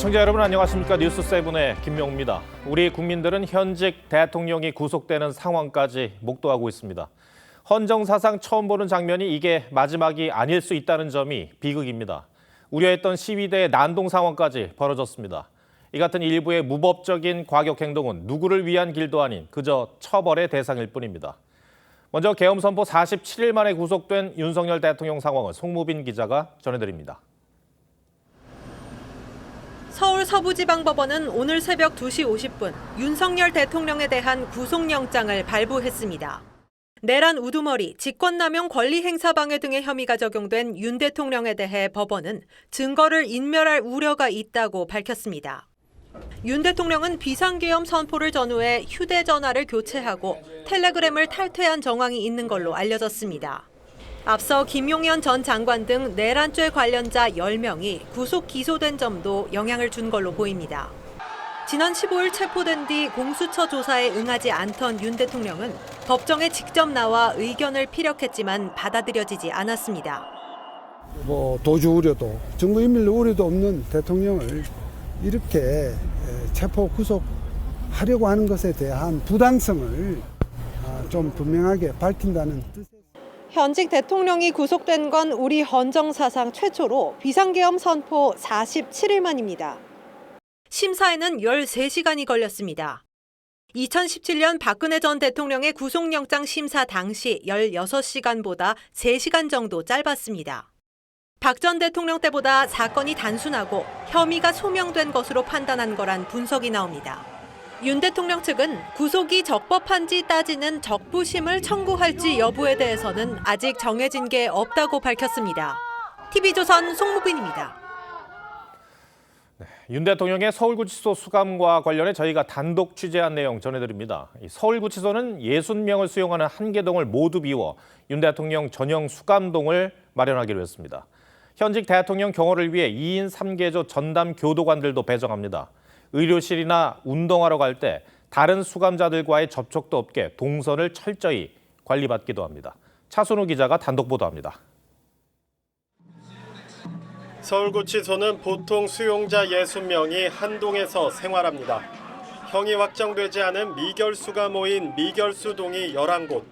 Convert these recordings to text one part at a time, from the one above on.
시청자 여러분 안녕하십니까? 뉴스7의 김명우입니다. 우리 국민들은 현직 대통령이 구속되는 상황까지 목도하고 있습니다. 헌정사상 처음 보는 장면이 이게 마지막이 아닐 수 있다는 점이 비극입니다. 우려했던 시위대의 난동 상황까지 벌어졌습니다. 이 같은 일부의 무법적인 과격 행동은 누구를 위한 길도 아닌 그저 처벌의 대상일 뿐입니다. 먼저 계엄 선포 47일 만에 구속된 윤석열 대통령 상황을 송무빈 기자가 전해드립니다. 서울 서부지방법원은 오늘 새벽 2시 50분 윤석열 대통령에 대한 구속영장을 발부했습니다. 내란 우두머리, 직권남용 권리행사방해 등의 혐의가 적용된 윤 대통령에 대해 법원은 증거를 인멸할 우려가 있다고 밝혔습니다. 윤 대통령은 비상계엄 선포를 전후해 휴대전화를 교체하고 텔레그램을 탈퇴한 정황이 있는 걸로 알려졌습니다. 앞서 김용현 전 장관 등 내란죄 관련자 10명이 구속 기소된 점도 영향을 준 걸로 보입니다. 지난 15일 체포된 뒤 공수처 조사에 응하지 않던 윤 대통령은 법정에 직접 나와 의견을 피력했지만 받아들여지지 않았습니다. 도주 우려도, 증거인멸 우려도 없는 대통령을 이렇게 체포 구속하려고 하는 것에 대한 부당성을 좀 분명하게 밝힌다는 뜻. 현직 대통령이 구속된 건 우리 헌정사상 최초로 비상계엄 선포 47일 만입니다. 심사에는 13시간이 걸렸습니다. 2017년 박근혜 전 대통령의 구속영장 심사 당시 16시간보다 3시간 정도 짧았습니다. 박 전 대통령 때보다 사건이 단순하고 혐의가 소명된 것으로 판단한 거란 분석이 나옵니다. 윤 대통령 측은 구속이 적법한지 따지는 적부심을 청구할지 여부에 대해서는 아직 정해진 게 없다고 밝혔습니다. TV조선 송무빈입니다. 윤 대통령의 서울구치소 수감과 관련해 저희가 단독 취재한 내용 전해드립니다. 서울구치소는 60명을 수용하는 한개동을 모두 비워 윤 대통령 전용 수감동을 마련하기로 했습니다. 현직 대통령 경호를 위해 2인 3개조 전담 교도관들도 배정합니다. 의료실이나 운동하러 갈 때 다른 수감자들과의 접촉도 없게 동선을 철저히 관리받기도 합니다. 차순우 기자가 단독 보도합니다. 서울구치소는 보통 수용자 60명이 한 동에서 생활합니다. 형이 확정되지 않은 미결수가 모인 미결수동이 11곳,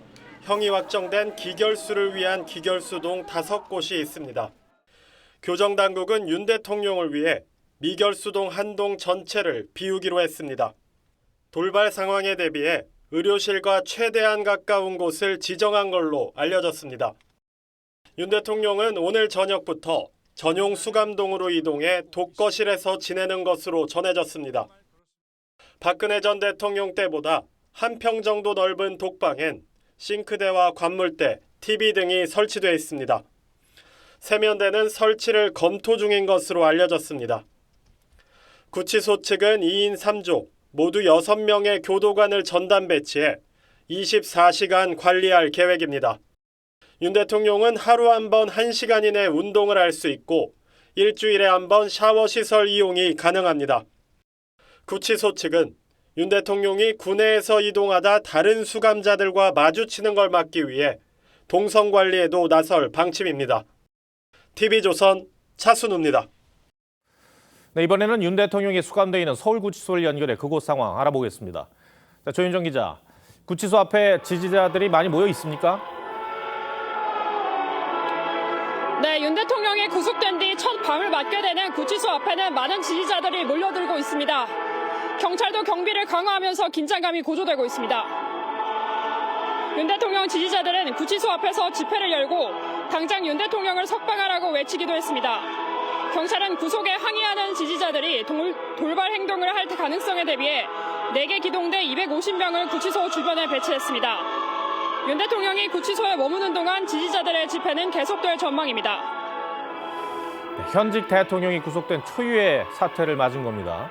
형이 확정된 기결수를 위한 기결수동 5곳이 있습니다. 교정당국은 윤 대통령을 위해 미결수동 한 동 전체를 비우기로 했습니다. 돌발 상황에 대비해 의료실과 최대한 가까운 곳을 지정한 걸로 알려졌습니다. 윤 대통령은 오늘 저녁부터 전용 수감동으로 이동해 독거실에서 지내는 것으로 전해졌습니다. 박근혜 전 대통령 때보다 한 평 정도 넓은 독방엔 싱크대와 관물대, TV 등이 설치되어 있습니다. 세면대는 설치를 검토 중인 것으로 알려졌습니다. 구치소 측은 2인 3조, 모두 6명의 교도관을 전담 배치해 24시간 관리할 계획입니다. 윤 대통령은 하루 한 번 1시간 이내 운동을 할 수 있고 일주일에 한 번 샤워시설 이용이 가능합니다. 구치소 측은 윤 대통령이 구내에서 이동하다 다른 수감자들과 마주치는 걸 막기 위해 동선 관리에도 나설 방침입니다. TV조선 차순우입니다. 네, 이번에는 윤 대통령이 수감돼 있는 서울구치소를 연결해 그곳 상황 알아보겠습니다. 자, 조윤정 기자, 구치소 앞에 지지자들이 많이 모여 있습니까? 네, 윤 대통령이 구속된 뒤 첫 밤을 맞게 되는 구치소 앞에는 많은 지지자들이 몰려들고 있습니다. 경찰도 경비를 강화하면서 긴장감이 고조되고 있습니다. 윤 대통령 지지자들은 구치소 앞에서 집회를 열고 당장 윤 대통령을 석방하라고 외치기도 했습니다. 경찰은 구속에 항의하는 지지자들이 돌발 행동을 할 가능성에 대비해 4개 기동대 250명을 구치소 주변에 배치했습니다. 윤 대통령이 구치소에 머무는 동안 지지자들의 집회는 계속될 전망입니다. 현직 대통령이 구속된 초유의 사태를 맞은 겁니다.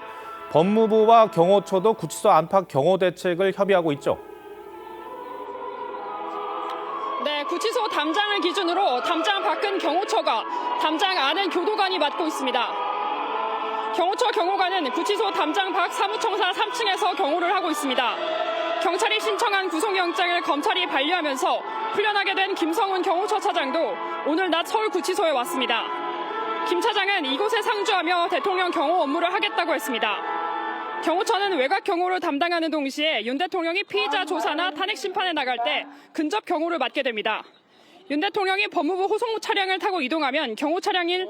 법무부와 경호처도 구치소 안팎 경호 대책을 협의하고 있죠. 네, 구치소 담장을 기준으로 담장 밖은 경호처가, 담장 안은 교도관이 맡고 있습니다. 경호처 경호관은 구치소 담장 밖 사무청사 3층에서 경호를 하고 있습니다. 경찰이 신청한 구속영장을 검찰이 반려하면서 풀려나게 된 김성훈 경호처 차장도 오늘 낮 서울구치소에 왔습니다. 김 차장은 이곳에 상주하며 대통령 경호 업무를 하겠다고 했습니다. 경호처는 외곽 경호를 담당하는 동시에 윤 대통령이 피의자 조사나 탄핵 심판에 나갈 때 근접 경호를 맡게 됩니다. 윤 대통령이 법무부 호송 차량을 타고 이동하면 경호 차량이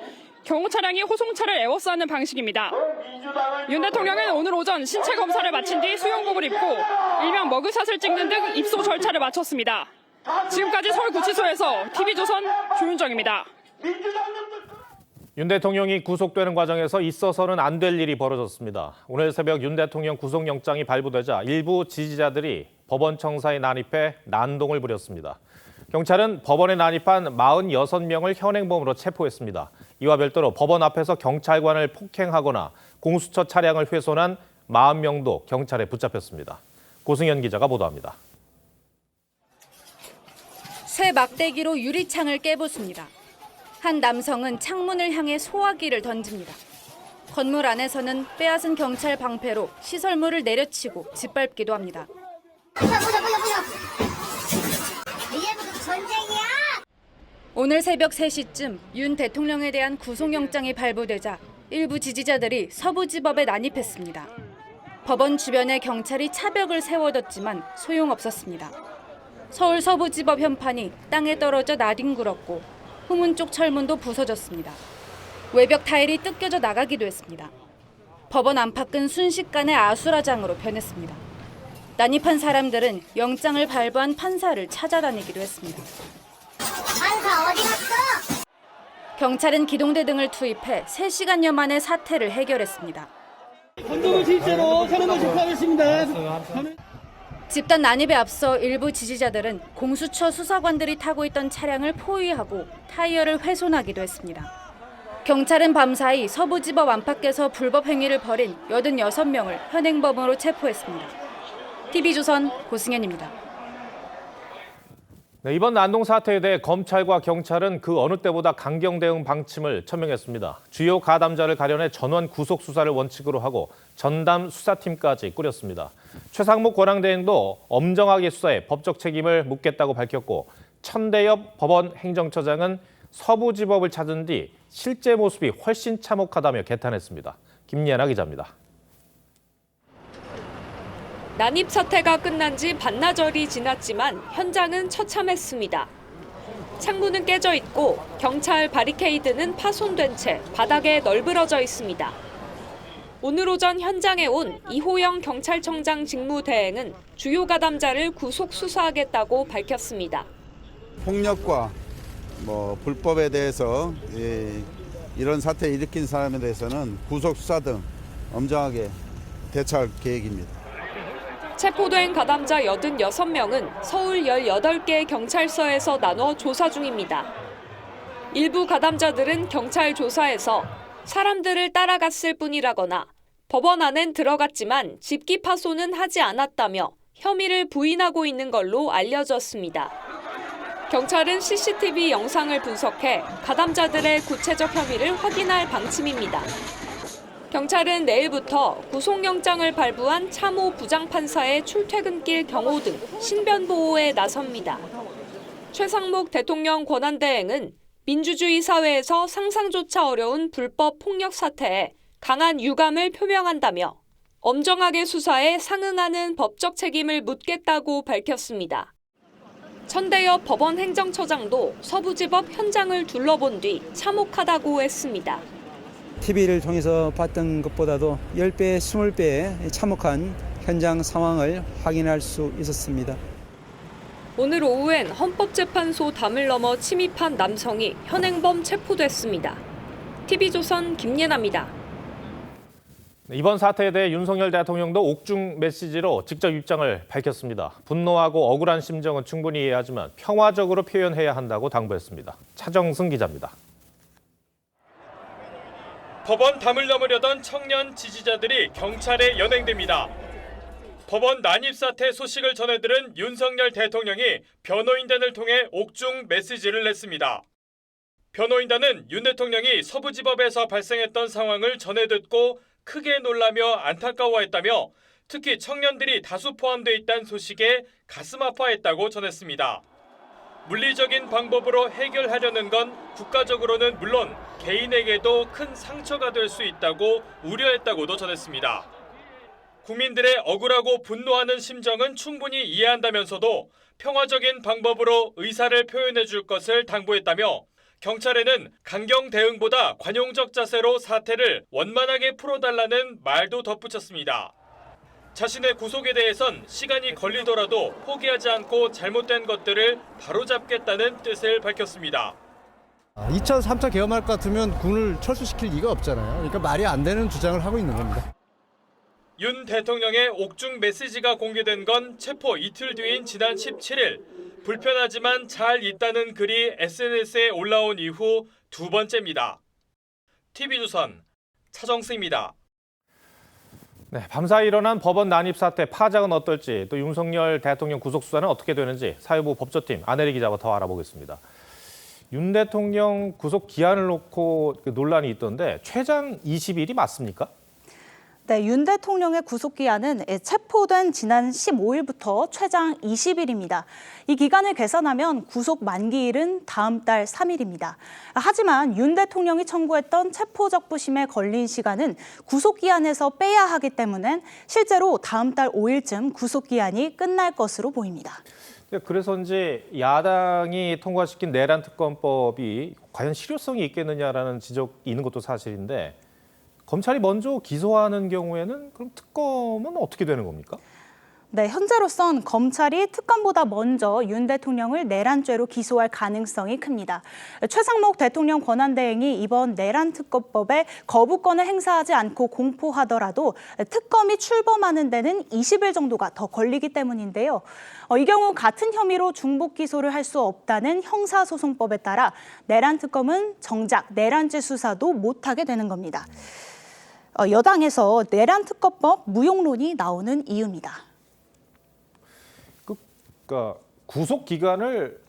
호송차를 에워싸는 방식입니다. 윤 대통령은 오늘 오전 신체 검사를 마친 뒤 수영복을 입고 일명 머그샷을 찍는 등 입소 절차를 마쳤습니다. 지금까지 서울구치소에서 TV조선 조윤정입니다. 윤 대통령이 구속되는 과정에서 있어서는 안 될 일이 벌어졌습니다. 오늘 새벽 윤 대통령 구속영장이 발부되자 일부 지지자들이 법원 청사에 난입해 난동을 부렸습니다. 경찰은 법원에 난입한 46명을 현행범으로 체포했습니다. 이와 별도로 법원 앞에서 경찰관을 폭행하거나 공수처 차량을 훼손한 40명도 경찰에 붙잡혔습니다. 고승현 기자가 보도합니다. 새 막대기로 유리창을 깨부숩니다. 한 남성은 창문을 향해 소화기를 던집니다. 건물 안에서는 빼앗은 경찰 방패로 시설물을 내려치고 짓밟기도 합니다. 오늘 새벽 3시쯤 윤 대통령에 대한 구속영장이 발부되자 일부 지지자들이 서부지법에 난입했습니다. 법원 주변에 경찰이 차벽을 세워뒀지만 소용없었습니다. 서울 서부지법 현판이 땅에 떨어져 나뒹굴었고 후문 쪽 철문도 부서졌습니다. 외벽 타일이 뜯겨져 나가기도 했습니다. 법원 안팎은 순식간에 아수라장으로 변했습니다. 난입한 사람들은 영장을 발부한 판사를 찾아다니기도 했습니다. 판사 어디 갔어? 경찰은 기동대 등을 투입해 3시간여 만에 사태를 해결했습니다. 건동을 실제로 현행범 체포하겠습니다. 집단 난입에 앞서 일부 지지자들은 공수처 수사관들이 타고 있던 차량을 포위하고 타이어를 훼손하기도 했습니다. 경찰은 밤사이 서부지법 안팎에서 불법 행위를 벌인 86명을 현행범으로 체포했습니다. TV조선 고승현입니다. 네, 이번 난동 사태에 대해 검찰과 경찰은 그 어느 때보다 강경 대응 방침을 천명했습니다. 주요 가담자를 가려내 전원 구속 수사를 원칙으로 하고 전담 수사팀까지 꾸렸습니다. 최상목 권한대행도 엄정하게 수사해 법적 책임을 묻겠다고 밝혔고 천대엽 법원 행정처장은 서부지법을 찾은 뒤 실제 모습이 훨씬 참혹하다며 개탄했습니다. 김예나 기자입니다. 난입 사태가 끝난 지 반나절이 지났지만 현장은 처참했습니다. 창문은 깨져 있고 경찰 바리케이드는 파손된 채 바닥에 널브러져 있습니다. 오늘 오전 현장에 온 이호영 경찰청장 직무대행은 주요 가담자를 구속 수사하겠다고 밝혔습니다. 폭력과 불법에 대해서 이런 사태 일으킨 사람에 대해서는 구속 수사 등 엄정하게 대처할 계획입니다. 체포된 가담자 86명은 서울 18개 경찰서에서 나눠 조사 중입니다. 일부 가담자들은 경찰 조사에서 사람들을 따라갔을 뿐이라거나 법원 안엔 들어갔지만 집기 파손은 하지 않았다며 혐의를 부인하고 있는 걸로 알려졌습니다. 경찰은 CCTV 영상을 분석해 가담자들의 구체적 혐의를 확인할 방침입니다. 경찰은 내일부터 구속영장을 발부한 참호 부장판사의 출퇴근길 경호 등 신변 보호에 나섭니다. 최상목 대통령 권한대행은 민주주의 사회에서 상상조차 어려운 불법 폭력 사태에 강한 유감을 표명한다며 엄정하게 수사에 상응하는 법적 책임을 묻겠다고 밝혔습니다. 천대엽 법원 행정처장도 서부지법 현장을 둘러본 뒤 참혹하다고 했습니다. TV를 통해서 봤던 것보다도 10배, 20배의 참혹한 현장 상황을 확인할 수 있었습니다. 오늘 오후엔 헌법재판소 담을 넘어 침입한 남성이 현행범 체포됐습니다. TV조선 김예나입니다. 이번 사태에 대해 윤석열 대통령도 옥중 메시지로 직접 입장을 밝혔습니다. 분노하고 억울한 심정은 충분히 이해하지만 평화적으로 표현해야 한다고 당부했습니다. 차정승 기자입니다. 법원 담을 넘으려던 청년 지지자들이 경찰에 연행됩니다. 법원 난입 사태 소식을 전해들은 윤석열 대통령이 변호인단을 통해 옥중 메시지를 냈습니다. 변호인단은 윤 대통령이 서부지법에서 발생했던 상황을 전해 듣고 크게 놀라며 안타까워했다며 특히 청년들이 다수 포함돼 있다는 소식에 가슴 아파했다고 전했습니다. 물리적인 방법으로 해결하려는 건 국가적으로는 물론 개인에게도 큰 상처가 될 수 있다고 우려했다고도 전했습니다. 국민들의 억울하고 분노하는 심정은 충분히 이해한다면서도 평화적인 방법으로 의사를 표현해 줄 것을 당부했다며 경찰에는 강경 대응보다 관용적 자세로 사태를 원만하게 풀어달라는 말도 덧붙였습니다. 자신의 구속에 대해선 시간이 걸리더라도 포기하지 않고 잘못된 것들을 바로잡겠다는 뜻을 밝혔습니다. 2차, 3차 계엄할 것 같으면 군을 철수시킬 리가 없잖아요. 그러니까 말이 안 되는 주장을 하고 있는 겁니다. 윤 대통령의 옥중 메시지가 공개된 건 체포 이틀 뒤인 지난 17일. 불편하지만 잘 있다는 글이 SNS에 올라온 이후 두 번째입니다. TV조선 차정수입니다. 네, 밤사이 일어난 법원 난입 사태 파장은 어떨지, 또 윤석열 대통령 구속 수사는 어떻게 되는지 사회부 법조팀 안혜리 기자와 더 알아보겠습니다. 윤 대통령 구속 기한을 놓고 논란이 있던데 최장 20일이 맞습니까? 네, 윤 대통령의 구속기한은 체포된 지난 15일부터 최장 20일입니다. 이 기간을 계산하면 구속 만기일은 다음 달 3일입니다. 하지만 윤 대통령이 청구했던 체포적부심에 걸린 시간은 구속기한에서 빼야 하기 때문에 실제로 다음 달 5일쯤 구속기한이 끝날 것으로 보입니다. 그래서인지 야당이 통과시킨 내란 특검법이 과연 실효성이 있겠느냐라는 지적이 있는 것도 사실인데 검찰이 먼저 기소하는 경우에는 그럼 특검은 어떻게 되는 겁니까? 네, 현재로선 검찰이 특검보다 먼저 윤 대통령을 내란죄로 기소할 가능성이 큽니다. 최상목 대통령 권한대행이 이번 내란특검법에 거부권을 행사하지 않고 공포하더라도 특검이 출범하는 데는 20일 정도가 더 걸리기 때문인데요. 이 경우 같은 혐의로 중복 기소를 할 수 없다는 형사소송법에 따라 내란특검은 정작 내란죄 수사도 못하게 되는 겁니다. 여당에서 내란특검법 무용론이 나오는 이유입니다. 그러니까 구속 기간을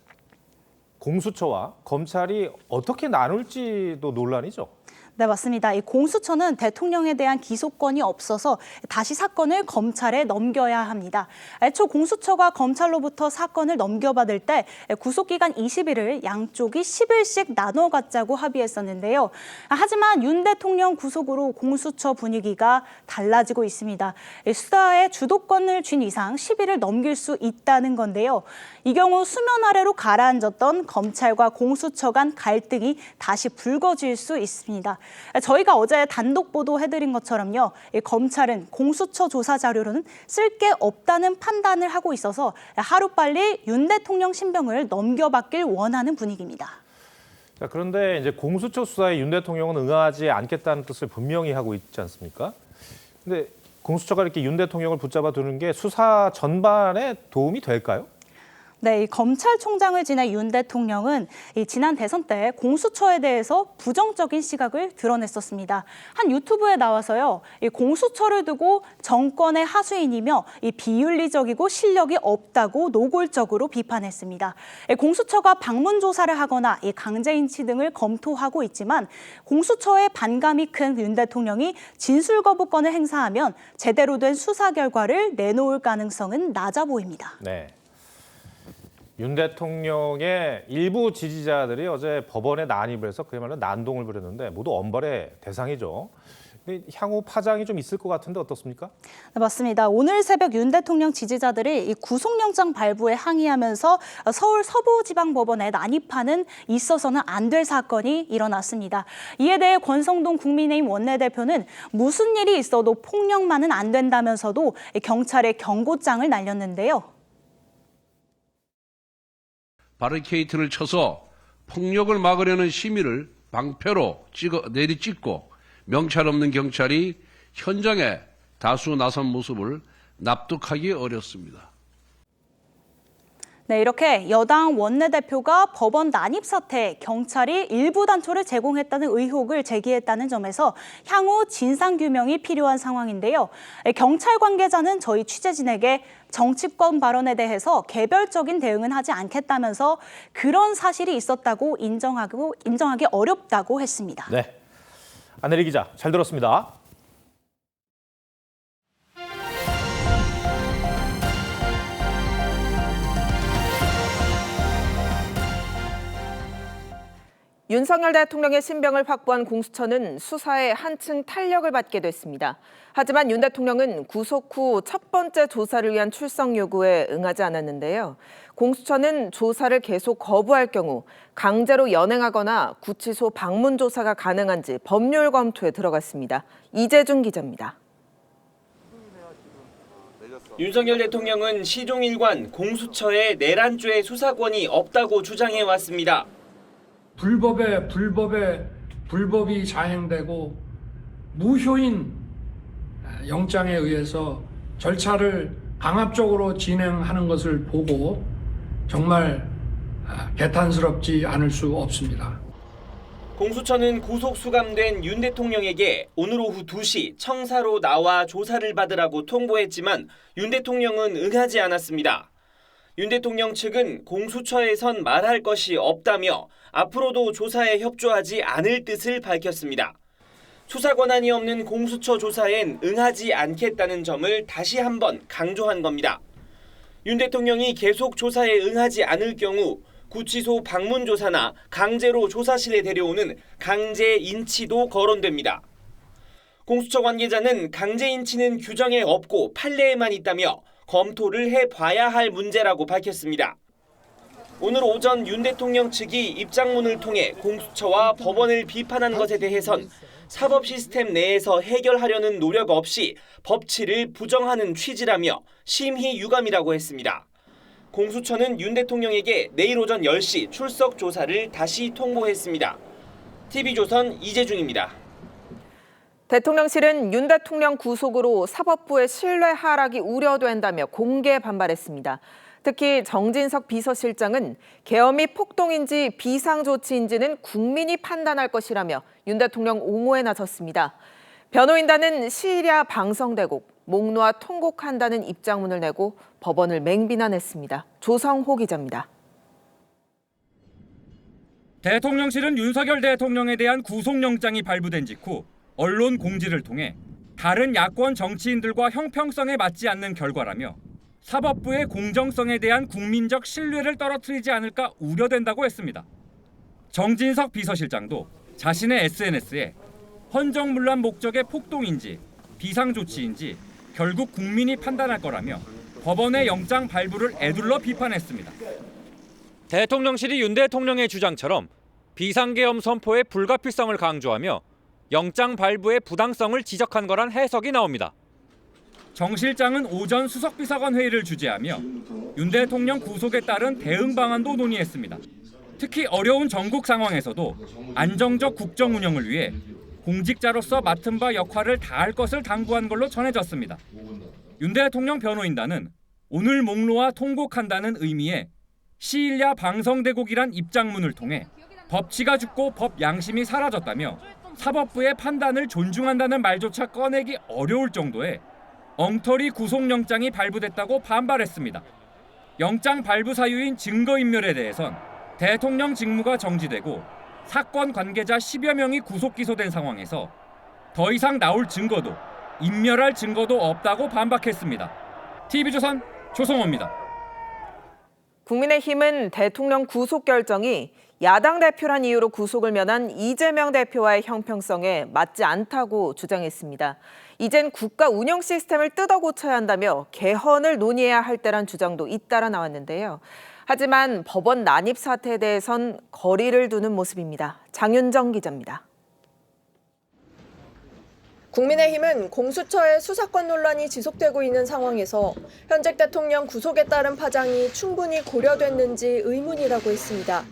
공수처와 검찰이 어떻게 나눌지도 논란이죠. 네, 맞습니다. 이 공수처는 대통령에 대한 기소권이 없어서 다시 사건을 검찰에 넘겨야 합니다. 애초 공수처가 검찰로부터 사건을 넘겨받을 때 구속기간 20일을 양쪽이 10일씩 나눠 갖자고 합의했었는데요. 하지만 윤 대통령 구속으로 공수처 분위기가 달라지고 있습니다. 수사에 주도권을 쥔 이상 10일을 넘길 수 있다는 건데요. 이 경우 수면 아래로 가라앉았던 검찰과 공수처 간 갈등이 다시 불거질 수 있습니다. 저희가 어제 단독 보도해드린 것처럼요. 검찰은 공수처 조사 자료로는 쓸 게 없다는 판단을 하고 있어서 하루빨리 윤 대통령 신병을 넘겨받길 원하는 분위기입니다. 자, 그런데 이제 공수처 수사에 윤 대통령은 응하지 않겠다는 뜻을 분명히 하고 있지 않습니까? 근데 공수처가 이렇게 윤 대통령을 붙잡아 두는 게 수사 전반에 도움이 될까요? 네, 이 검찰총장을 지낸 윤 대통령은 지난 대선 때 공수처에 대해서 부정적인 시각을 드러냈었습니다. 한 유튜브에 나와서요, 이 공수처를 두고 정권의 하수인이며 이 비윤리적이고 실력이 없다고 노골적으로 비판했습니다. 공수처가 방문 조사를 하거나 이 강제인치 등을 검토하고 있지만 공수처의 반감이 큰 윤 대통령이 진술 거부권을 행사하면 제대로 된 수사 결과를 내놓을 가능성은 낮아 보입니다. 네. 윤 대통령의 일부 지지자들이 어제 법원에 난입을 해서 그야말로 난동을 부렸는데 모두 엄벌의 대상이죠. 향후 파장이 좀 있을 것 같은데 어떻습니까? 네, 맞습니다. 오늘 새벽 윤 대통령 지지자들이 이 구속영장 발부에 항의하면서 서울 서부지방법원에 난입하는 있어서는 안 될 사건이 일어났습니다. 이에 대해 권성동 국민의힘 원내대표는 무슨 일이 있어도 폭력만은 안 된다면서도 경찰에 경고장을 날렸는데요. 바리케이트를 쳐서 폭력을 막으려는 시민을 방패로 내리찍고 명찰 없는 경찰이 현장에 다수 나선 모습을 납득하기 어렵습니다. 네, 이렇게 여당 원내대표가 법원 난입 사태에 경찰이 일부 단초를 제공했다는 의혹을 제기했다는 점에서 향후 진상규명이 필요한 상황인데요. 경찰 관계자는 저희 취재진에게 정치권 발언에 대해서 개별적인 대응은 하지 않겠다면서 그런 사실이 있었다고 인정하기 어렵다고 했습니다. 네, 안혜리 기자 잘 들었습니다. 윤석열 대통령의 신병을 확보한 공수처는 수사에 한층 탄력을 받게 됐습니다. 하지만 윤 대통령은 구속 후 첫 번째 조사를 위한 출석 요구에 응하지 않았는데요. 공수처는 조사를 계속 거부할 경우 강제로 연행하거나 구치소 방문 조사가 가능한지 법률 검토에 들어갔습니다. 이재준 기자입니다. 윤석열 대통령은 시종일관 공수처에 내란죄 수사권이 없다고 주장해왔습니다. 불법이 자행되고 무효인 영장에 의해서 절차를 강압적으로 진행하는 것을 보고 정말 개탄스럽지 않을 수 없습니다. 공수처는 구속 수감된 윤 대통령에게 오늘 오후 2시 청사로 나와 조사를 받으라고 통보했지만 윤 대통령은 응하지 않았습니다. 윤 대통령 측은 공수처에선 말할 것이 없다며 앞으로도 조사에 협조하지 않을 뜻을 밝혔습니다. 수사 권한이 없는 공수처 조사엔 응하지 않겠다는 점을 다시 한번 강조한 겁니다. 윤 대통령이 계속 조사에 응하지 않을 경우 구치소 방문 조사나 강제로 조사실에 데려오는 강제 인치도 거론됩니다. 공수처 관계자는 강제 인치는 규정에 없고 판례에만 있다며 검토를 해봐야 할 문제라고 밝혔습니다. 오늘 오전 윤 대통령 측이 입장문을 통해 공수처와 법원을 비판한 것에 대해선 사법 시스템 내에서 해결하려는 노력 없이 법치를 부정하는 취지라며 심히 유감이라고 했습니다. 공수처는 윤 대통령에게 내일 오전 10시 출석 조사를 다시 통보했습니다. TV조선 이재중입니다. 대통령실은 윤 대통령 구속으로 사법부의 신뢰 하락이 우려된다며 공개 반발했습니다. 특히 정진석 비서실장은 계엄이 폭동인지 비상조치인지는 국민이 판단할 것이라며 윤 대통령 옹호에 나섰습니다. 변호인단은 시일야 방성대국, 목놓아 통곡한다는 입장문을 내고 법원을 맹비난했습니다. 조성호 기자입니다. 대통령실은 윤석열 대통령에 대한 구속영장이 발부된 직후 언론 공지를 통해 다른 야권 정치인들과 형평성에 맞지 않는 결과라며 사법부의 공정성에 대한 국민적 신뢰를 떨어뜨리지 않을까 우려된다고 했습니다. 정진석 비서실장도 자신의 SNS에 헌정문란 목적의 폭동인지 비상조치인지 결국 국민이 판단할 거라며 법원의 영장 발부를 에둘러 비판했습니다. 대통령실이 윤 대통령의 주장처럼 비상계엄 선포의 불가피성을 강조하며 영장 발부의 부당성을 지적한 거란 해석이 나옵니다. 정 실장은 오전 수석비서관 회의를 주재하며 윤 대통령 구속에 따른 대응 방안도 논의했습니다. 특히 어려운 전국 상황에서도 안정적 국정 운영을 위해 공직자로서 맡은 바 역할을 다할 것을 당부한 걸로 전해졌습니다. 윤 대통령 변호인단은 오늘 목놓아 통곡한다는 의미의 시일야 방성대국이란 입장문을 통해 법치가 죽고 법 양심이 사라졌다며 사법부의 판단을 존중한다는 말조차 꺼내기 어려울 정도의 엉터리 구속영장이 발부됐다고 반발했습니다. 영장 발부 사유인 증거인멸에 대해선 대통령 직무가 정지되고 사건 관계자 10여 명이 구속 기소된 상황에서 더 이상 나올 증거도 인멸할 증거도 없다고 반박했습니다. TV조선 조성호입니다. 국민의힘은 대통령 구속 결정이 야당 대표란 이유로 구속을 면한 이재명 대표와의 형평성에 맞지 않다고 주장했습니다. 이젠 국가 운영 시스템을 뜯어 고쳐야 한다며 개헌을 논의해야 할 때란 주장도 잇따라 나왔는데요. 하지만 법원 난입 사태에 대해선 거리를 두는 모습입니다. 장윤정 기자입니다. 국민의힘은 공수처의 수사권 논란이 지속되고 있는 상황에서 현직 대통령 구속에 따른 파장이 충분히 고려됐는지 의문이라고 했습니다.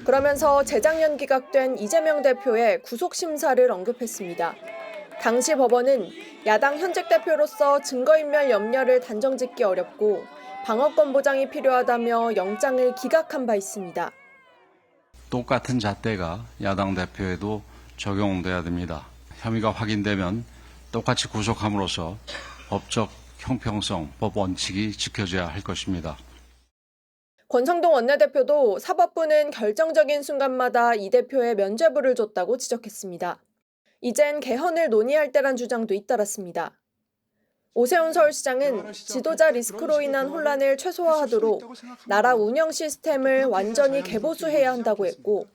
그러면서 재작년 기각된 이재명 대표의 구속 심사를 언급했습니다. 당시 법원은 야당 현직 대표로서 증거인멸 염려를 단정짓기 어렵고 방어권 보장이 필요하다며 영장을 기각한 바 있습니다. 똑같은 잣대가 야당 대표에도 적용돼야 됩니다. 혐의가 확인되면 똑같이 구속함으로써 법적 형평성, 법 원칙이 지켜져야 할 것입니다. 권성동 원내대표도 사법부는 결정적인 순간마다 이 대표의 면죄부를 줬다고 지적했습니다. 이젠 개헌을 논의할 때란 주장도 잇따랐습니다. 오세훈 서울시장은 지도자 리스크로 인한 혼란을 최소화하도록 나라 운영 시스템을 완전히 개보수해야 한다고 했고,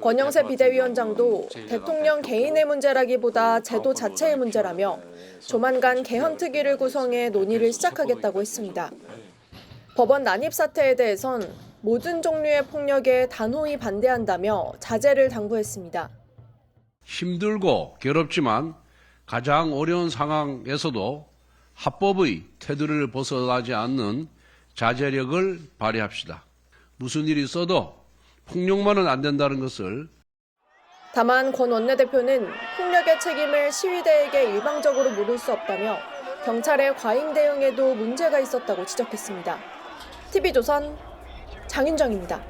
권영세 비대위원장도 대통령 개인의 문제라기보다 제도 자체의 문제라며 조만간 개헌특위를 구성해 논의를 시작하겠다고 했습니다. 법원 난입 사태에 대해선 모든 종류의 폭력에 단호히 반대한다며 자제를 당부했습니다. 힘들고 괴롭지만 가장 어려운 상황에서도 합법의 테두리를 벗어나지 않는 자제력을 발휘합시다. 무슨 일이 있어도 폭력만은 안 된다는 것을. 다만 권 원내대표는 폭력의 책임을 시위대에게 일방적으로 물을 수 없다며 경찰의 과잉 대응에도 문제가 있었다고 지적했습니다. TV조선 장윤정입니다.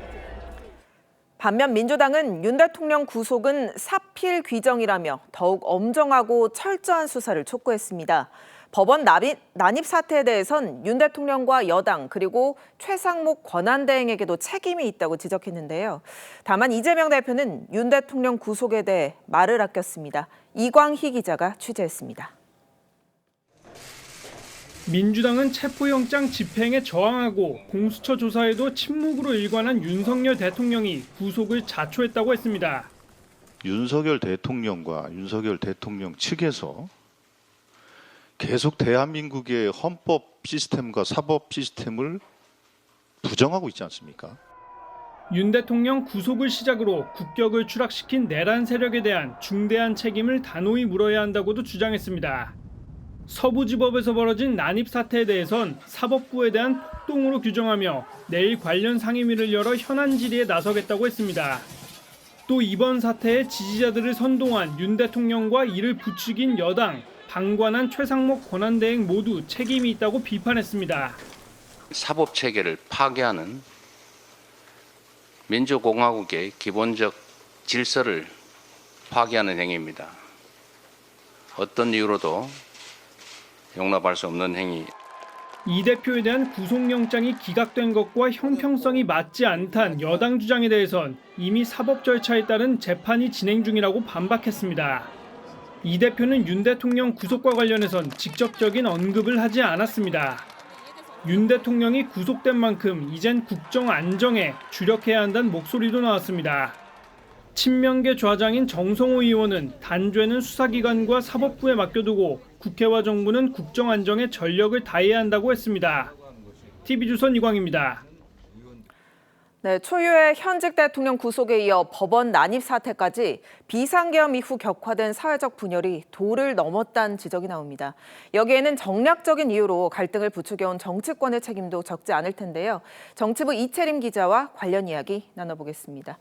반면 민주당은 윤 대통령 구속은 사필 규정이라며 더욱 엄정하고 철저한 수사를 촉구했습니다. 법원 난입 사태에 대해선 윤 대통령과 여당 그리고 최상목 권한대행에게도 책임이 있다고 지적했는데요. 다만 이재명 대표는 윤 대통령 구속에 대해 말을 아꼈습니다. 이광희 기자가 취재했습니다. 민주당은 체포영장 집행에 저항하고 공수처 조사에도 침묵으로 일관한 윤석열 대통령이 구속을 자초했다고 했습니다. 윤석열 대통령과 윤석열 대통령 측에서 계속 대한민국의 헌법 시스템과 사법 시스템을 부정하고 있지 않습니까? 윤 대통령 구속을 시작으로 국격을 추락시킨 내란 세력에 대한 중대한 책임을 단호히 물어야 한다고도 주장했습니다. 서부지법에서 벌어진 난입 사태에 대해선 사법부에 대한 폭동으로 규정하며 내일 관련 상임위를 열어 현안 질의에 나서겠다고 했습니다. 또 이번 사태에 지지자들을 선동한 윤 대통령과 이를 부추긴 여당, 방관한 최상목 권한대행 모두 책임이 있다고 비판했습니다. 사법체계를 파괴하는 민주공화국의 기본적 질서를 파괴하는 행위입니다. 어떤 이유로도 용납할 수 없는 행위. 이 대표에 대한 구속영장이 기각된 것과 형평성이 맞지 않다는 여당 주장에 대해선 이미 사법 절차에 따른 재판이 진행 중이라고 반박했습니다. 이 대표는 윤 대통령 구속과 관련해선 직접적인 언급을 하지 않았습니다. 윤 대통령이 구속된 만큼 이젠 국정 안정에 주력해야 한다는 목소리도 나왔습니다. 친명계 좌장인 정성호 의원은 단죄는 수사기관과 사법부에 맡겨두고 국회와 정부는 국정 안정에 전력을 다해야 한다고 했습니다. TV조선 이광입니다. 네, 초유의 현직 대통령 구속에 이어 법원 난입 사태까지 비상계엄 이후 격화된 사회적 분열이 도를 넘었다는 지적이 나옵니다. 여기에는 정략적인 이유로 갈등을 부추겨온 정치권의 책임도 적지 않을 텐데요. 정치부 이채림 기자와 관련 이야기 나눠보겠습니다.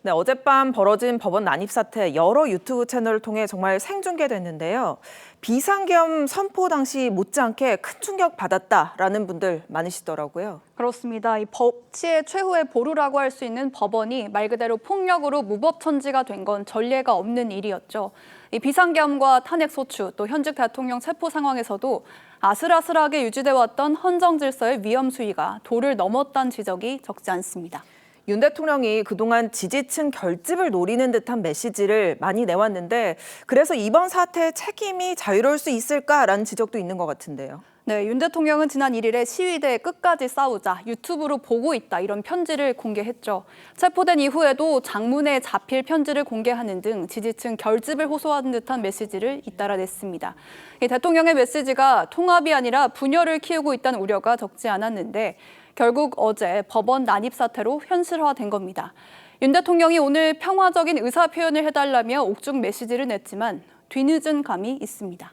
네, 어젯밤 벌어진 법원 난입 사태 여러 유튜브 채널을 통해 정말 생중계됐는데요. 비상계엄 선포 당시 못지않게 큰 충격 받았다라는 분들 많으시더라고요. 그렇습니다. 이 법치의 최후의 보루라고 할 수 있는 법원이 말 그대로 폭력으로 무법천지가 된 건 전례가 없는 일이었죠. 이 비상계엄과 탄핵소추 또 현직 대통령 체포 상황에서도 아슬아슬하게 유지돼 왔던 헌정 질서의 위험 수위가 도를 넘었다는 지적이 적지 않습니다. 윤 대통령이 그동안 지지층 결집을 노리는 듯한 메시지를 많이 내왔는데 그래서 이번 사태의 책임이 자유로울 수 있을까라는 지적도 있는 것 같은데요. 네, 윤 대통령은 지난 1일에 시위대에 끝까지 싸우자 유튜브로 보고 있다 이런 편지를 공개했죠. 체포된 이후에도 장문에 자필 편지를 공개하는 등 지지층 결집을 호소하는 듯한 메시지를 잇따라 냈습니다. 이 대통령의 메시지가 통합이 아니라 분열을 키우고 있다는 우려가 적지 않았는데 결국 어제 법원 난입 사태로 현실화된 겁니다. 윤 대통령이 오늘 평화적인 의사 표현을 해달라며 옥중 메시지를 냈지만 뒤늦은 감이 있습니다.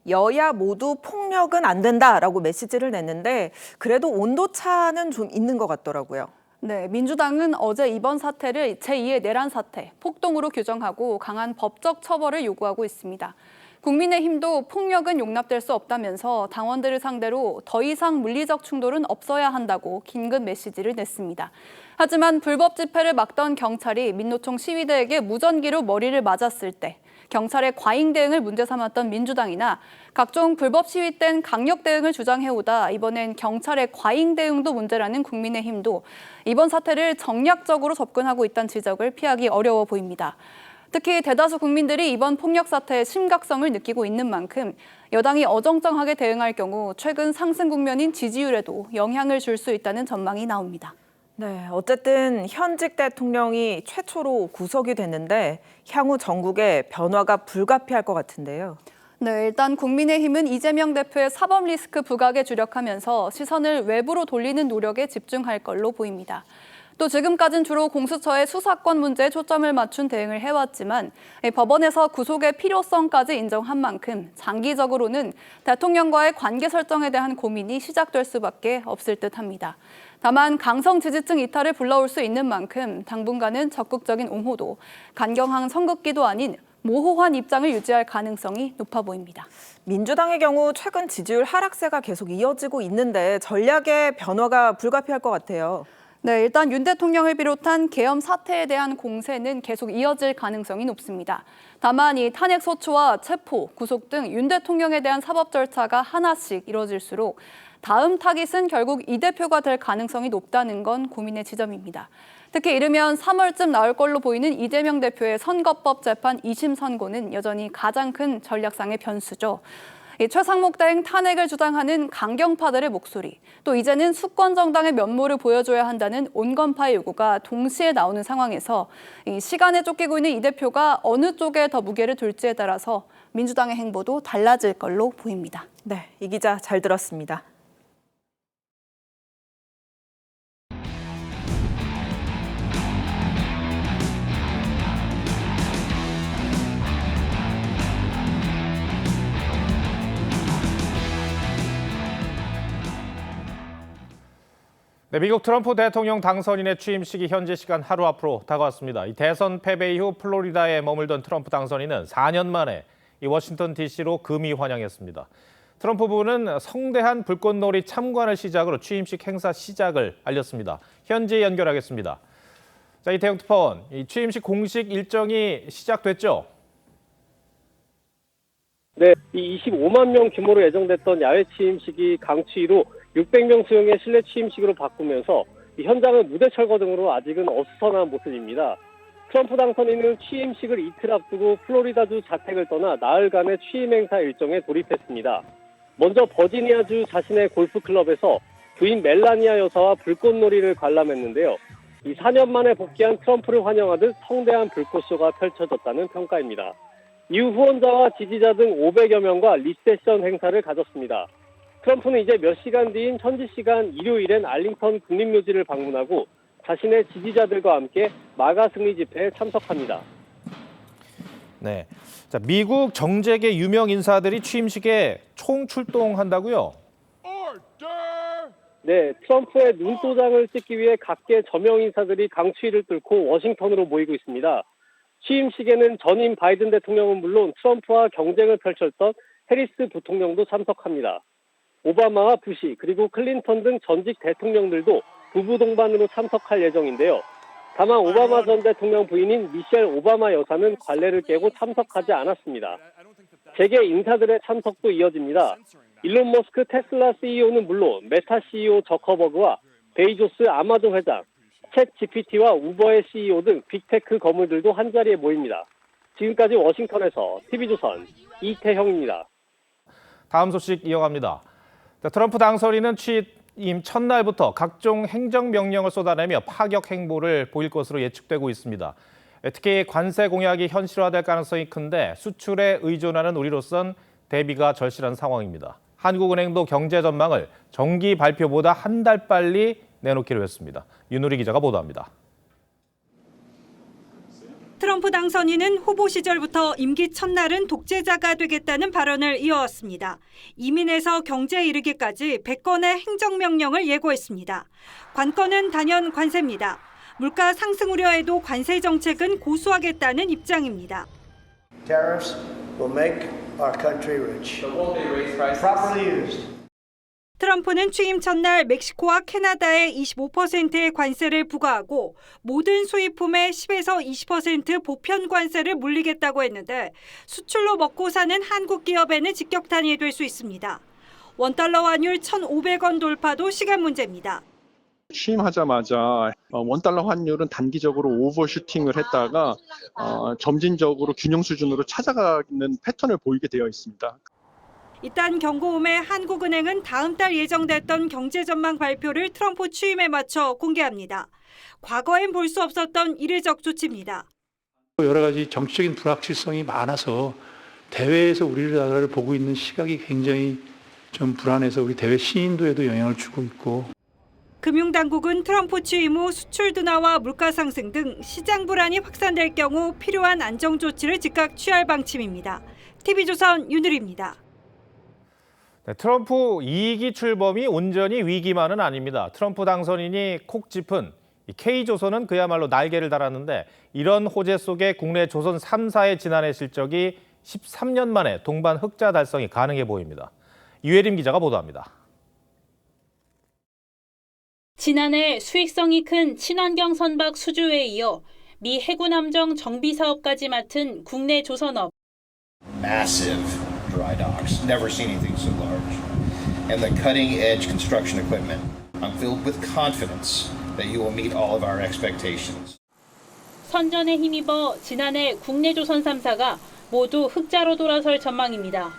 여야 모두 폭력은 안 된다라고 메시지를 냈는데 그래도 온도차는 좀 있는 것 같더라고요. 네, 민주당은 어제 이번 사태를 제2의 내란 사태, 폭동으로 규정하고 강한 법적 처벌을 요구하고 있습니다. 국민의힘도 폭력은 용납될 수 없다면서 당원들을 상대로 더 이상 물리적 충돌은 없어야 한다고 긴급 메시지를 냈습니다. 하지만 불법 집회를 막던 경찰이 민노총 시위대에게 무전기로 머리를 맞았을 때 경찰의 과잉 대응을 문제 삼았던 민주당이나 각종 불법 시위 땐 강력 대응을 주장해오다 이번엔 경찰의 과잉 대응도 문제라는 국민의힘도 이번 사태를 정략적으로 접근하고 있다는 지적을 피하기 어려워 보입니다. 특히 대다수 국민들이 이번 폭력 사태의 심각성을 느끼고 있는 만큼 여당이 어정쩡하게 대응할 경우 최근 상승 국면인 지지율에도 영향을 줄 수 있다는 전망이 나옵니다. 네, 어쨌든 현직 대통령이 최초로 구속이 됐는데 향후 전국에 변화가 불가피할 것 같은데요. 네, 일단 국민의힘은 이재명 대표의 사법 리스크 부각에 주력하면서 시선을 외부로 돌리는 노력에 집중할 걸로 보입니다. 또 지금까지는 주로 공수처의 수사권 문제에 초점을 맞춘 대응을 해왔지만 법원에서 구속의 필요성까지 인정한 만큼 장기적으로는 대통령과의 관계 설정에 대한 고민이 시작될 수밖에 없을 듯합니다. 다만 강성 지지층 이탈을 불러올 수 있는 만큼 당분간은 적극적인 옹호도, 강경한 선긋기도 아닌 모호한 입장을 유지할 가능성이 높아 보입니다. 민주당의 경우 최근 지지율 하락세가 계속 이어지고 있는데 전략의 변화가 불가피할 것 같아요. 네, 일단 윤 대통령을 비롯한 계엄 사태에 대한 공세는 계속 이어질 가능성이 높습니다. 다만 이 탄핵 소추와 체포, 구속 등 윤 대통령에 대한 사법 절차가 하나씩 이뤄질수록 다음 타깃은 결국 이 대표가 될 가능성이 높다는 건 고민의 지점입니다. 특히 이르면 3월쯤 나올 걸로 보이는 이재명 대표의 선거법 재판 2심 선고는 여전히 가장 큰 전략상의 변수죠. 최상목 대행 탄핵을 주장하는 강경파들의 목소리, 또 이제는 수권 정당의 면모를 보여줘야 한다는 온건파의 요구가 동시에 나오는 상황에서 시간에 쫓기고 있는 이 대표가 어느 쪽에 더 무게를 둘지에 따라서 민주당의 행보도 달라질 걸로 보입니다. 네, 이 기자 잘 들었습니다. 네, 미국 트럼프 대통령 당선인의 취임식이 현지 시간 하루 앞으로 다가왔습니다. 이 대선 패배 이후 플로리다에 머물던 트럼프 당선인은 4년 만에 이 워싱턴 DC로 금이 환영했습니다. 트럼프 부부는 성대한 불꽃놀이 참관을 시작으로 취임식 행사 시작을 알렸습니다. 현지에 연결하겠습니다. 자, 이태영 특파원, 이 취임식 공식 일정이 시작됐죠? 네, 이 25만 명 규모로 예정됐던 야외 취임식이 강추위로 600명 수용의 실내 취임식으로 바꾸면서 이 현장은 무대 철거 등으로 아직은 어수선한 모습입니다. 트럼프 당선인은 취임식을 이틀 앞두고 플로리다주 자택을 떠나 나흘간의 취임 행사 일정에 돌입했습니다. 먼저 버지니아주 자신의 골프클럽에서 부인 멜라니아 여사와 불꽃놀이를 관람했는데요. 이 4년 만에 복귀한 트럼프를 환영하듯 성대한 불꽃쇼가 펼쳐졌다는 평가입니다. 이후 후원자와 지지자 등 500여 명과 리셉션 행사를 가졌습니다. 트럼프는 이제 몇 시간 뒤인 현지 시간 일요일엔 알링턴 국립묘지를 방문하고 자신의 지지자들과 함께 마가 승리 집회에 참석합니다. 네, 자, 미국 정재계 유명 인사들이 취임식에 총출동한다고요? 네, 트럼프의 눈도장을 찍기 위해 각계 저명 인사들이 강추위를 뚫고 워싱턴으로 모이고 있습니다. 취임식에는 전임 바이든 대통령은 물론 트럼프와 경쟁을 펼쳤던 해리스 부통령도 참석합니다. 오바마와 부시 그리고 클린턴 등 전직 대통령들도 부부 동반으로 참석할 예정인데요. 다만 오바마 전 대통령 부인인 미셸 오바마 여사는 관례를 깨고 참석하지 않았습니다. 재계 인사들의 참석도 이어집니다. 일론 머스크 테슬라 CEO는 물론 메타 CEO 저커버그와 베이조스 아마존 회장, 챗 GPT와 우버의 CEO 등 빅테크 거물들도 한자리에 모입니다. 지금까지 워싱턴에서 TV조선 이태형입니다. 다음 소식 이어갑니다. 트럼프 당선인은 취임 첫날부터 각종 행정명령을 쏟아내며 파격 행보를 보일 것으로 예측되고 있습니다. 특히 관세 공약이 현실화될 가능성이 큰데 수출에 의존하는 우리로선 대비가 절실한 상황입니다. 한국은행도 경제 전망을 정기 발표보다 한 달 빨리 내놓기로 했습니다. 윤우리 기자가 보도합니다. 트럼프 당선인은 후보 시절부터 임기 첫날은 독재자가 되겠다는 발언을 이어왔습니다. 이민에서 경제에 이르기까지 100건의 행정명령을 예고했습니다. 관건은 단연 관세입니다. 물가 상승 우려에도 관세 정책은 고수하겠다는 입장입니다. Tariffs will make our country rich. Properly used. 트럼프는 취임 첫날 멕시코와 캐나다에 25%의 관세를 부과하고 모든 수입품에 10에서 20% 보편 관세를 물리겠다고 했는데 수출로 먹고 사는 한국 기업에는 직격탄이 될 수 있습니다. 원달러 환율 1,500원 돌파도 시간 문제입니다. 취임하자마자 원달러 환율은 단기적으로 오버슈팅을 했다가 점진적으로 균형 수준으로 찾아가는 패턴을 보이게 되어 있습니다. 이딴 경고음에 한국은행은 다음 달 예정됐던 경제 전망 발표를 트럼프 취임에 맞춰 공개합니다. 과거엔 볼 수 없었던 이례적 조치입니다. 여러 가지 정치적인 불확실성이 많아서 대외에서 우리나라를 보고 있는 시각이 굉장히 좀 불안해서 우리 대외 신인도에도 영향을 주고 있고. 금융당국은 트럼프 취임 후 수출 둔화와 물가 상승 등 시장 불안이 확산될 경우 필요한 안정 조치를 즉각 취할 방침입니다. TV조선 윤유리입니다. 네, 트럼프 2기 출범이 온전히 위기만은 아닙니다. 트럼프 당선인이 콕 짚은 K조선은 그야말로 날개를 달았는데 이런 호재 속에 국내 조선 3사의 지난해 실적이 13년 만에 동반 흑자 달성이 가능해 보입니다. 유혜림 기자가 보도합니다. 지난해 수익성이 큰 친환경 선박 수주에 이어 미 해군 함정 정비 사업까지 맡은 국내 조선업. Massive dry docks. Never seen anything so large. And the cutting-edge construction equipment. I'm filled with confidence that you will meet all of our expectations. 선전에 힘입어 지난해 국내 조선 3사가 모두 흑자로 돌아설 전망입니다.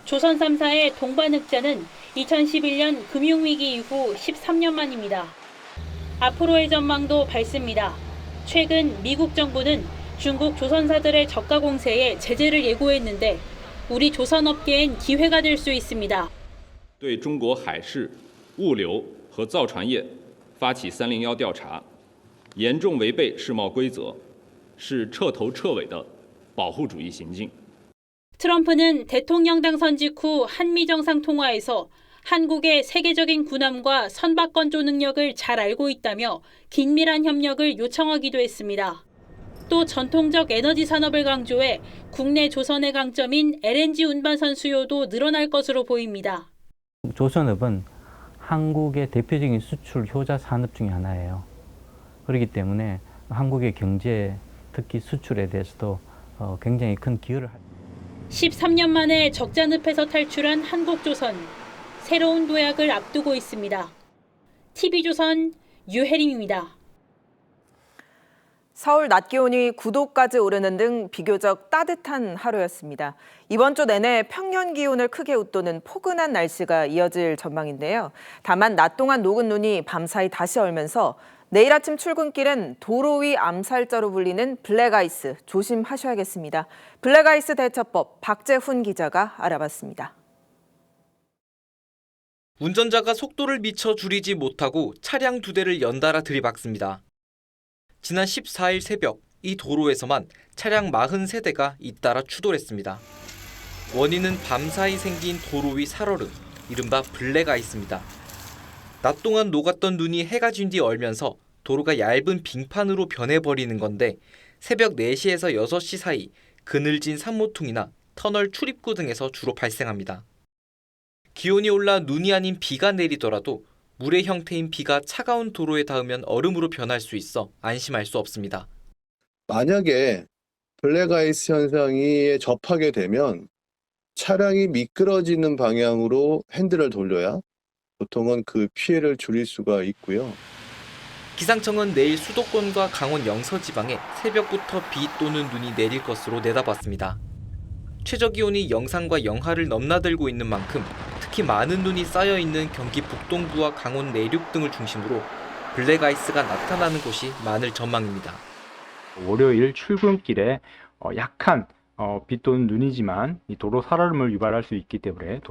조선 3사의 동반 흑자는 2011년 금융위기 이후 13년 만입니다. 앞으로의 전망도 밝습니다. 최근 미국 정부는 중국 조선사들의 저가 공세에 제재를 예고했는데 우리 조선업계엔 기회가 될 수 있습니다. 对中国海事、物流和造船业发起301调查，严重违背世贸规则，是彻头彻尾的保护主义行径。 트럼프는 대통령 당선 직후 한미 정상통화에서 한국의 세계적인 군함과 선박 건조 능력을 잘 알고 있다며 긴밀한 협력을 요청하기도 했습니다. 또 전통적 에너지 산업을 강조해 국내 조선의 강점인 LNG 운반선 수요도 늘어날 것으로 보입니다. 조선업은 한국의 대표적인 수출 효자 산업 중에 하나예요. 그렇기 때문에 한국의 경제, 특히 수출에 대해서도 굉장히 큰 기여를 합니다. 13년 만에 적자 늪에서 탈출한 한국조선. 새로운 도약을 앞두고 있습니다. TV조선 유혜림입니다. 서울 낮 기온이 9도까지 오르는 등 비교적 따뜻한 하루였습니다. 이번 주 내내 평년 기온을 크게 웃도는 포근한 날씨가 이어질 전망인데요. 다만 낮 동안 녹은 눈이 밤사이 다시 얼면서 내일 아침 출근길엔 도로 위 암살자로 불리는 블랙아이스 조심하셔야겠습니다. 블랙아이스 대처법 박재훈 기자가 알아봤습니다. 운전자가 속도를 미처 줄이지 못하고 차량 2대를 연달아 들이박습니다. 지난 14일 새벽 이 도로에서만 차량 43대가 잇따라 추돌했습니다. 원인은 밤사이 생긴 도로 위 살얼음, 이른바 블랙아이스입니다. 낮 동안 녹았던 눈이 해가 진 뒤 얼면서 도로가 얇은 빙판으로 변해버리는 건데 새벽 4시에서 6시 사이 그늘진 산모퉁이나 터널 출입구 등에서 주로 발생합니다. 기온이 올라 눈이 아닌 비가 내리더라도 물의 형태인 비가 차가운 도로에 닿으면 얼음으로 변할 수 있어 안심할 수 없습니다. 만약에 블랙아이스 현상에 접하게 되면 차량이 미끄러지는 방향으로 핸들을 돌려야 보통은 그 피해를 줄일 수가 있고요. 기상청은 내일 수도권과 강원 영서지방에 새벽부터 비 또는 눈이 내릴 것으로 내다봤습니다. 최저기온이 영상과 영하를 넘나들고 있는 만큼 특히 많은 눈이 쌓여있는 경기 북동부와 강원 내륙 등을 중심으로 블랙아이스가 나타나는 곳이 많을 전망입니다. 월요일 출근길에 약한 비 또는 눈이지만 이 도로 살얼음을 유발할 수 있기 때문에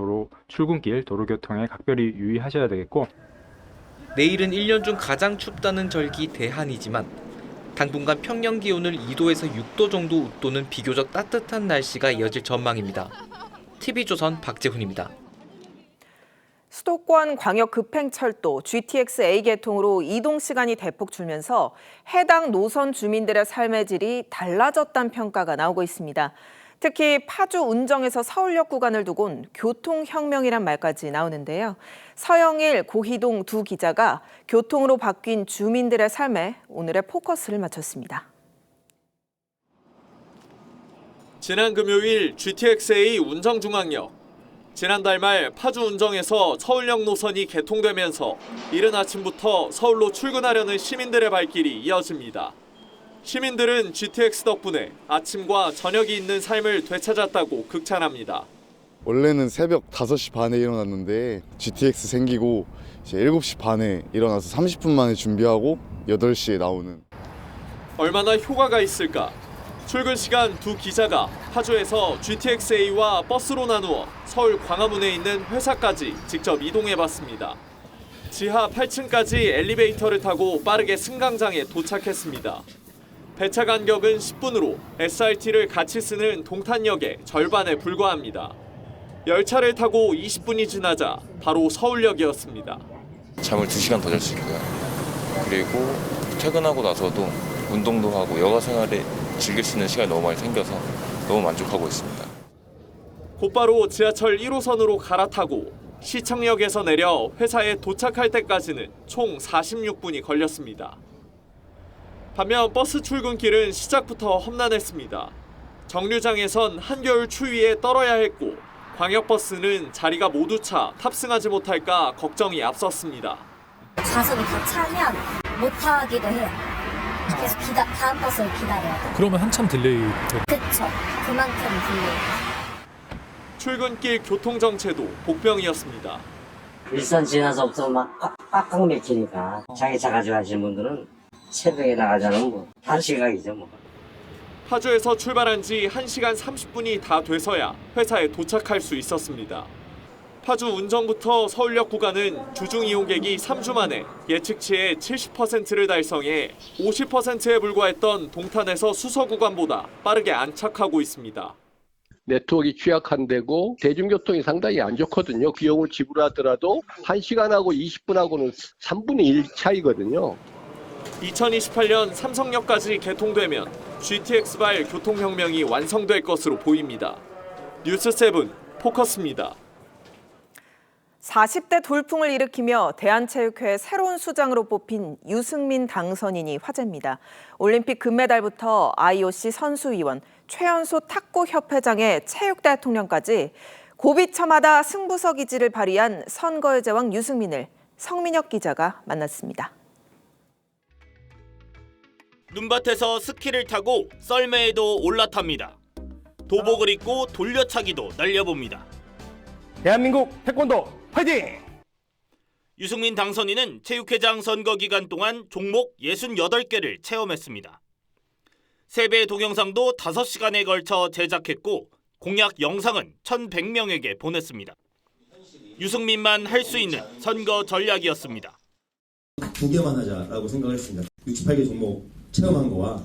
출근길 도로교통에 각별히 유의하셔야 되겠고, 내일은 1년 중 가장 춥다는 절기 대한이지만 당분간 평년 기온을 2도에서 6도 정도 웃도는 비교적 따뜻한 날씨가 이어질 전망입니다. TV조선 박재훈입니다. 수도권 광역급행철도 GTX-A 개통으로 이동 시간이 대폭 줄면서 해당 노선 주민들의 삶의 질이 달라졌다는 평가가 나오고 있습니다. 특히 파주 운정에서 서울역 구간을 두곤 교통혁명이란 말까지 나오는데요. 서영일, 고희동 두 기자가 교통으로 바뀐 주민들의 삶에 오늘의 포커스를 맞췄습니다. 지난 금요일 GTX-A 운정중앙역. 지난달 말 파주 운정에서 서울역 노선이 개통되면서 이른 아침부터 서울로 출근하려는 시민들의 발길이 이어집니다. 시민들은 GTX 덕분에 아침과 저녁이 있는 삶을 되찾았다고 극찬합니다. 원래는 새벽 5시 반에 일어났는데 GTX 생기고 이제 7시 반에 일어나서 30분 만에 준비하고 8시에 나오는. 얼마나 효과가 있을까? 출근 시간 두 기자가 파주에서 GTX-A와 버스로 나누어 서울 광화문에 있는 회사까지 직접 이동해봤습니다. 지하 8층까지 엘리베이터를 타고 빠르게 승강장에 도착했습니다. 배차 간격은 10분으로 SRT를 같이 쓰는 동탄역의 절반에 불과합니다. 열차를 타고 20분이 지나자 바로 서울역이었습니다. 잠을 2시간 더 잘 수 있고요. 그리고 퇴근하고 나서도 운동도 하고 여가 생활에 즐길 수 있는 시간이 너무 많이 생겨서 너무 만족하고 있습니다. 곧바로 지하철 1호선으로 갈아타고 시청역에서 내려 회사에 도착할 때까지는 총 46분이 걸렸습니다. 반면 버스 출근길은 시작부터 험난했습니다. 정류장에선 한겨울 추위에 떨어야 했고 광역버스는 자리가 모두 차 탑승하지 못할까 걱정이 앞섰습니다. 좌석이 다 차면 못 타기도 해요. 계속 다음 버스를 기다려야 돼요. 그러면 한참 딜레이. 그쵸. 그만큼 딜레이. 출근길 교통정체도 복병이었습니다. 일선 지나서부터 막 꽉꽉 막히니까 자기차 가지고 하시는 분들은 새벽에 나가자면 뭐 한 시각이죠 뭐. 파주에서 출발한 지 1시간 30분이 다 돼서야 회사에 도착할 수 있었습니다. 파주 운정부터 서울역 구간은 주중 이용객이 3주 만에 예측치의 70%를 달성해 50%에 불과했던 동탄에서 수서 구간보다 빠르게 안착하고 있습니다. 네트워크가 취약한 데고 대중교통이 상당히 안 좋거든요. 비용을 지불하더라도 1시간하고 20분하고는 3분의 1 차이거든요. 2028년 삼성역까지 개통되면 GTX발 교통혁명이 완성될 것으로 보입니다. 뉴스7 포커스입니다. 40대 돌풍을 일으키며 대한체육회 새로운 수장으로 뽑힌 유승민 당선인이 화제입니다. 올림픽 금메달부터 IOC 선수위원, 최연소 탁구협회장의 체육대통령까지 고비처마다 승부석 의지를 발휘한 선거의 제왕 유승민을 성민혁 기자가 만났습니다. 눈밭에서 스키를 타고 썰매에도 올라탑니다. 도복을 입고 돌려차기도 날려봅니다. 대한민국 태권도 파이팅! 유승민 당선인은 체육회장 선거 기간 동안 종목 68개를 체험했습니다. 세배 동영상도 5시간에 걸쳐 제작했고 공약 영상은 1,100명에게 보냈습니다. 유승민만 할 수 있는 선거 전략이었습니다. 2개만 하자라고 생각했습니다. 68개 종목 체험한 거와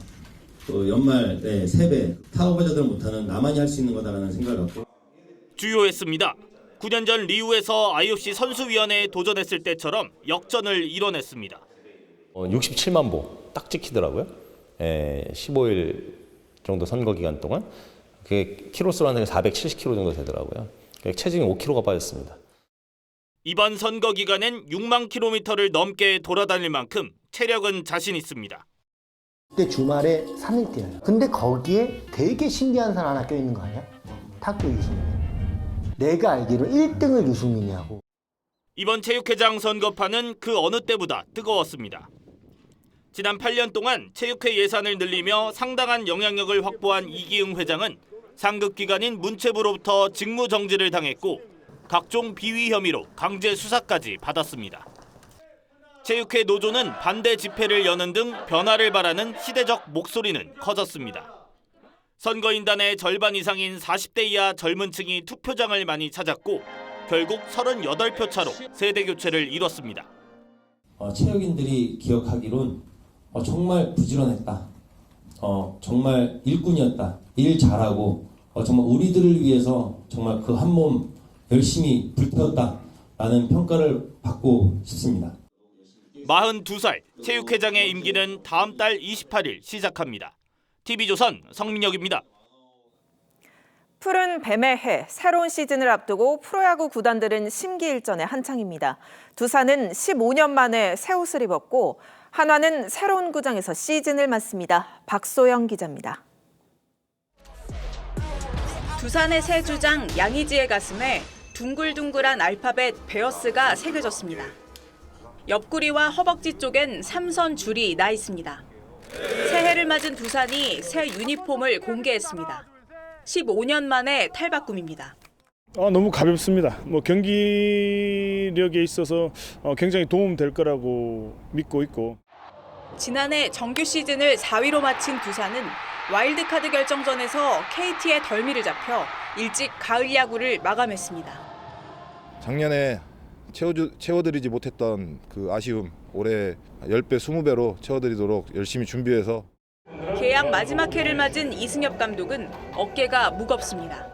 또 연말에 세배, 타업자들은 못하는 나만이 할 수 있는 거다라는 생각을 갖고 주요했습니다. 9년 전 리우에서 IOC 선수위원회에 도전했을 때처럼 역전을 이뤄냈습니다. 67만 보 딱 찍히더라고요. 15일 정도 선거 기간 동안 그게 키로수로 하는 게 470kg 정도 되더라고요. 체중이 5kg가 빠졌습니다. 이번 선거 기간엔 6만 킬로미터를 넘게 돌아다닐 만큼 체력은 자신 있습니다. 그때 주말에 3일 뛰어요. 근데 거기에 되게 신기한 사람 하나 껴있는 거 아니야? 탁구 유승민. 내가 알기로 1등을 유승민이 하고. 이번 체육회장 선거판은 그 어느 때보다 뜨거웠습니다. 지난 8년 동안 체육회 예산을 늘리며 상당한 영향력을 확보한 이기흥 회장은 상급 기관인 문체부로부터 직무 정지를 당했고 각종 비위 혐의로 강제 수사까지 받았습니다. 체육회 노조는 반대 집회를 여는 등 변화를 바라는 시대적 목소리는 커졌습니다. 선거인단의 절반 이상인 40대 이하 젊은 층이 투표장을 많이 찾았고 결국 38표 차로 세대 교체를 이뤘습니다. 체육인들이 기억하기론 정말 부지런했다. 정말 일꾼이었다. 일 잘하고 정말 우리들을 위해서 정말 그 한 몸 열심히 불태웠다라는 평가를 받고 싶습니다. 42살 체육회장의 임기는 다음 달 28일 시작합니다. TV조선 성민혁입니다. 푸른 뱀의 해, 새로운 시즌을 앞두고 프로야구 구단들은 심기일전에 한창입니다. 두산은 15년 만에 새 옷을 입었고 한화는 새로운 구장에서 시즌을 맞습니다. 박소영 기자입니다. 두산의 새 주장 양의지의 가슴에 둥글둥글한 알파벳 베어스가 새겨졌습니다. 옆구리와 허벅지 쪽엔 삼선 줄이 나 있습니다. 새해를 맞은 두산이 새 유니폼을 공개했습니다. 15년 만에 탈바꿈입니다. 너무 가볍습니다. 경기력에 있어서 굉장히 도움될 거라고 믿고 있고. 지난해 정규 시즌을 4위로 마친 두산은 와일드카드 결정전에서 KT의 덜미를 잡혀 일찍 가을 야구를 마감했습니다. 작년에 채워드리지 못했던 그 아쉬움 올해 10배, 20배로 채워드리도록 열심히 준비해서. 계약 마지막 해를 맞은 이승엽 감독은 어깨가 무겁습니다.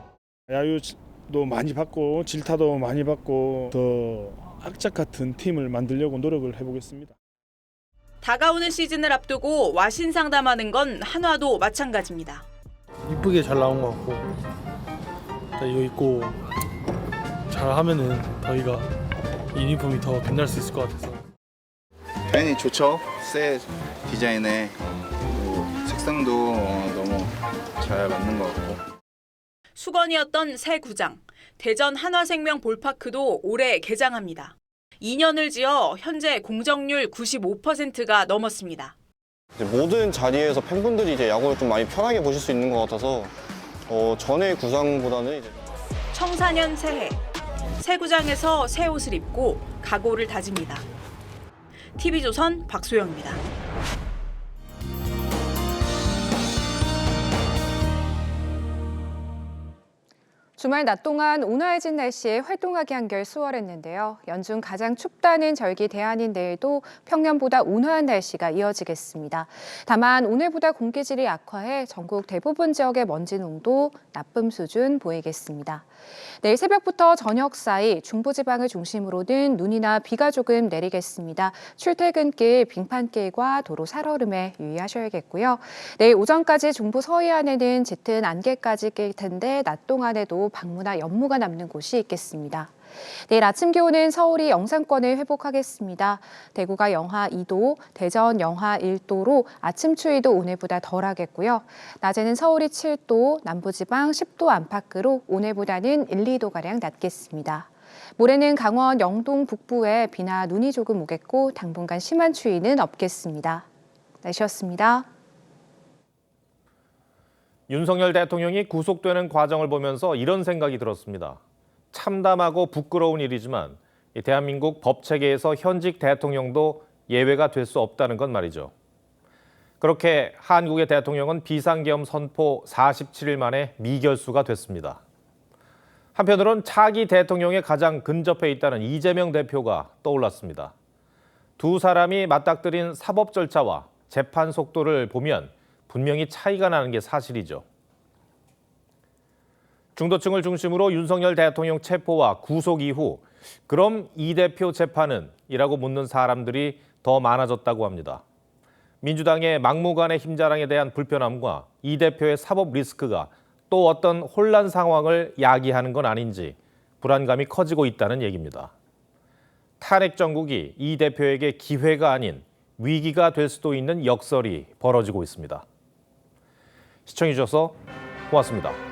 야유도 많이 받고 질타도 많이 받고 더 악착 같은 팀을 만들려고 노력을 해보겠습니다. 다가오는 시즌을 앞두고 와신 상담하는 건 한화도 마찬가지입니다. 이쁘게 잘 나온 것 같고 이거 입고 잘하면은 저희가 유니폼이 더 빛날 수 있을 것 같아서. 당연히 좋죠. 새 디자인에 색상도 너무 잘 맞는 것 같고. 수건이었던 새 구장, 대전 한화생명 볼파크도 올해 개장합니다. 2년을 지어 현재 공정률 95%가 넘었습니다. 모든 자리에서 팬분들이 이제 야구를 좀 많이 편하게 보실 수 있는 것 같아서 전에 구장보다는 이제 청사년 새해, 새 구장에서 새 옷을 입고 각오를 다집니다. TV조선 박소영입니다. 주말 낮 동안 온화해진 날씨에 활동하기 한결 수월했는데요. 연중 가장 춥다는 절기 대안인 내일도 평년보다 온화한 날씨가 이어지겠습니다. 다만 오늘보다 공기질이 악화해 전국 대부분 지역의 먼지 농도 나쁨 수준 보이겠습니다. 내일 새벽부터 저녁 사이 중부지방을 중심으로는 눈이나 비가 조금 내리겠습니다. 출퇴근길, 빙판길과 도로 살얼음에 유의하셔야겠고요. 내일 오전까지 중부 서해안에는 짙은 안개까지 낄 텐데 낮 동안에도 방무나 연무가 남는 곳이 있겠습니다. 내일 아침 기온은 서울이 영상권을 회복하겠습니다. 대구가 영하 2도, 대전 영하 1도로 아침 추위도 오늘보다 덜하겠고요. 낮에는 서울이 7도, 남부지방 10도 안팎으로 오늘보다는 1, 2도가량 낮겠습니다. 모레는 강원 영동 북부에 비나 눈이 조금 오겠고 당분간 심한 추위는 없겠습니다. 날씨였습니다. 윤석열 대통령이 구속되는 과정을 보면서 이런 생각이 들었습니다. 참담하고 부끄러운 일이지만 대한민국 법체계에서 현직 대통령도 예외가 될 수 없다는 건 말이죠. 그렇게 한국의 대통령은 비상계엄 선포 47일 만에 미결수가 됐습니다. 한편으론 차기 대통령에 가장 근접해 있다는 이재명 대표가 떠올랐습니다. 두 사람이 맞닥뜨린 사법 절차와 재판 속도를 보면 분명히 차이가 나는 게 사실이죠. 중도층을 중심으로 윤석열 대통령 체포와 구속 이후 그럼 이 대표 재판은? 이라고 묻는 사람들이 더 많아졌다고 합니다. 민주당의 막무가내 힘자랑에 대한 불편함과 이 대표의 사법 리스크가 또 어떤 혼란 상황을 야기하는 건 아닌지 불안감이 커지고 있다는 얘기입니다. 탄핵 정국이 이 대표에게 기회가 아닌 위기가 될 수도 있는 역설이 벌어지고 있습니다. 시청해주셔서 고맙습니다.